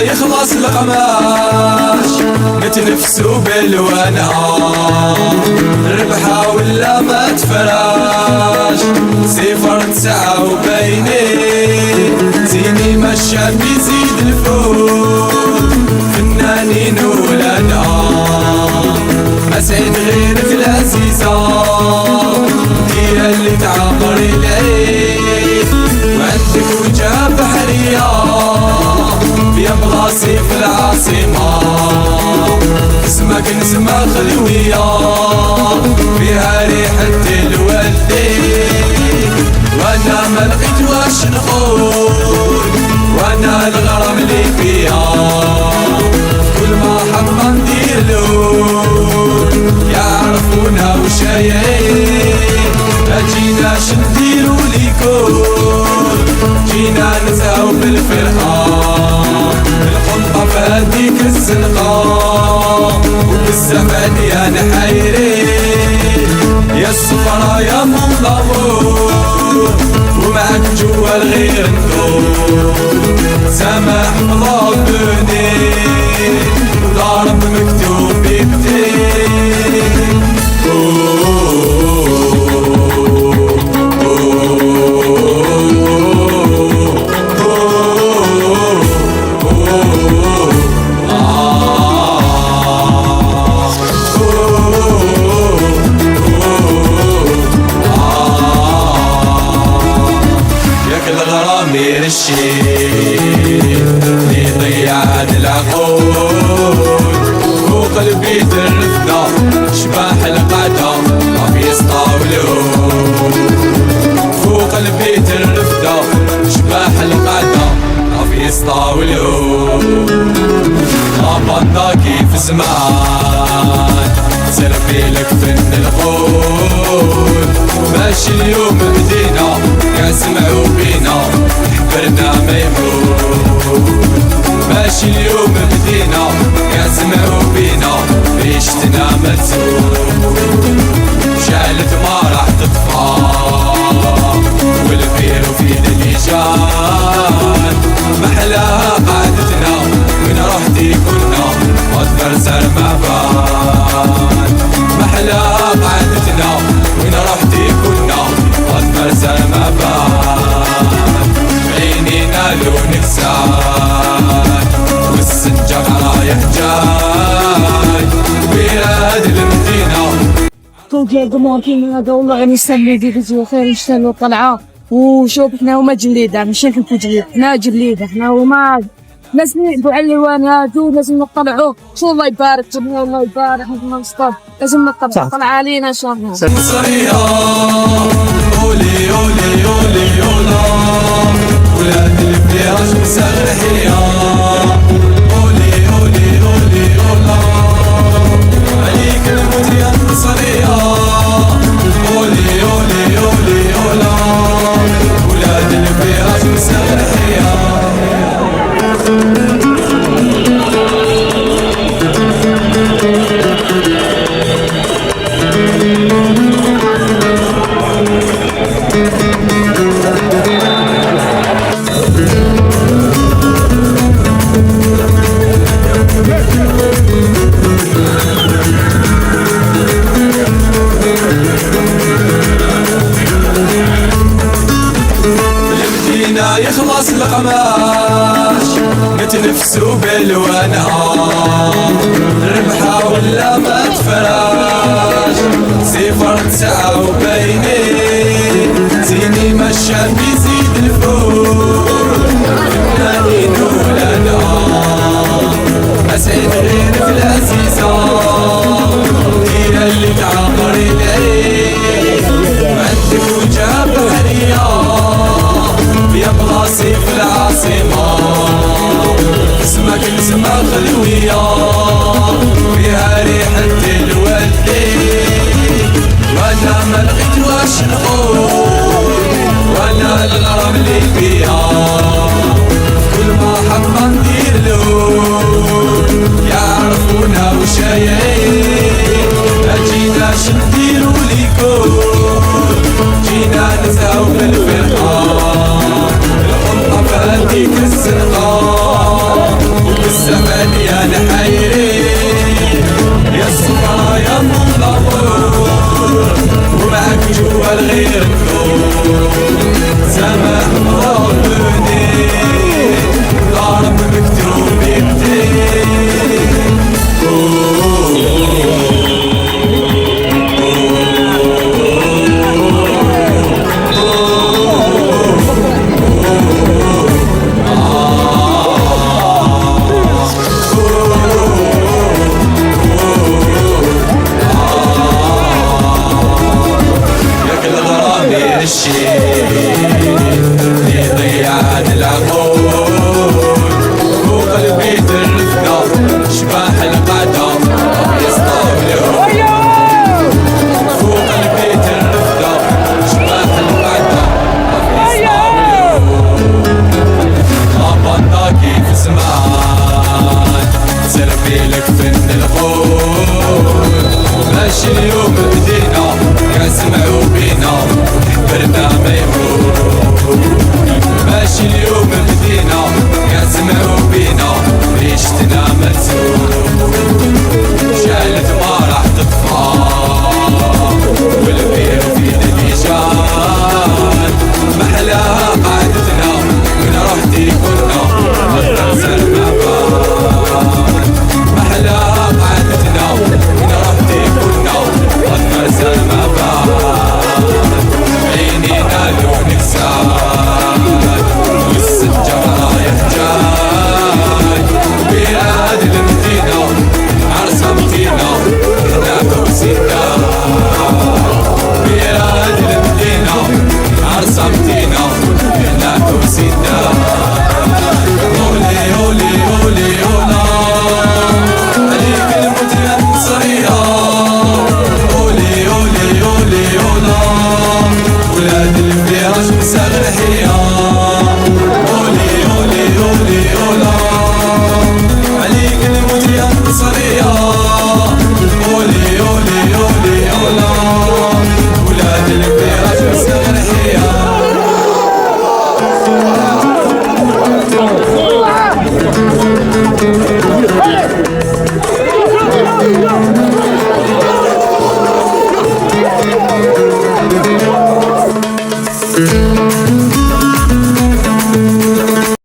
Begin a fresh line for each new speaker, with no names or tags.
يخلص القماش نتنفسوا بالوانا، ربحة ولا ما تفراش 0-9 وبيني زيني ما الشاب يزيد الفوت، فنانين ولانا ما سعيد غيرك العزيزة هي اللي تعبر العيد، وعندك وجهة بحرية يا بلاصي في العاصمة، اسمك نسمة خلوية فيها ريحة الوالدين، وانا ما لقيت واش نقول وانا الغرام اللي فيها كل ما حب ندير لون يعرفونا وشايين، ما جيناش نديرو ليكون جينا نزهو بالفرحة الحنطة في هديك الزنقة وبالزمان يا نحيرين يا السفرة يا منظمون ومعك جوا الغير ندور سامح مضابني وضارب مكتوب بيدين. الغرامير الشيء اللي ضيع العقول وقلبي ترفده شباح القعدة ما في يسطاولو، فوق قلبي ترفده شباح القعدة ما في يسطاولو، غابنا كيف زمان سرفيلك فن الخول ماشي اليوم بدينا يا سمعوا بينا حبرنا ما يموت، ماشي اليوم بدينا يا سمعوا بينا ريشتنا ما تزول، شعلت ما راح تطفى والفير في دليجان محلاها قعدتنا وين رحتي كنا واذكر سر ما بان، محلاها قعدتنا وين رحتي كنا واذكر سر ما بان، عينينا لونك ساد والسنجق رايح جاي بلاد المدينة.
توجيه جمهورين هذا والله غادي نستنى فيديو خير نشتغلوا طلعه وشوف حنا هما جليده ماشي نشوفوا جليد حنا جليده حنا هما ناس نعبوا على الوان هادو لازم نطلعوا شو الله يبارك جميع الله يبارك نصطاد لازم نطلع طلع علينا ان شاء الله.
مصرية أولي أولي أولي أولا ولاد الفراش مسرحية أولي أولي أولي أولا عليك الموت يا مصرية أولي أولي أولي أولا ولاد الفراش مسرحية. يخلص القماش نتنفسوا بالوانا، ربحة ولا ما تفراش 0-9 وبيني زيني ما الشاب يزيد الفوت، فنانين ولانا ما سعيد غيرك العزيزة هي اللي تعبر العيد، وعندك وجهة بحرية يا بلاصي في العاصمة اسمك نسمة خلوية اللي فيها كل ما حط ندير له يعرفونا وشايعين ما جيناش نديرو ليكم جينا نسعو بالفرقة الحمقى فهديك الزنقة وبالزمان يا الحيرين يا السمرة يا منور ومعك جوا الغير النور سماح مغربني ضارب مكتوب يدين يضيع هاد العمود فوق البيت الرفقة شباح القعدة يستغلو فوق البيت الرفقة شباح القعدة يستغلو غابنا كيف زمان سربي لك فن الغول ماشي اليوم بدينا كنسمعو بينا كبرنا ما يموت ماشي اليوم بدينا كنسمعو بينا ريشتنا متسوق شالت ما راح تطفى والبير في ديجان محلاها قعدتنا من روحتي كنا غدا سلمى محلاها قعدتنا من روحتي كنا غدا سلمى عينينا لونك ساد والسجارة رايح جاي بلاد المدينة عرسة مدينة هناك وسيدة بلاد المدينة عرسة مدينة هناك وسيدة أولي أولي أولي أولا عليك الموت يا نصرية أولي أولي أولي أولا ولاد الفراش مساغر حيا أولي أولي أولي أولا عليك الموت يا نصرية أولي أولي أولي أولا ولاد الفراش مساغر حيا
Thank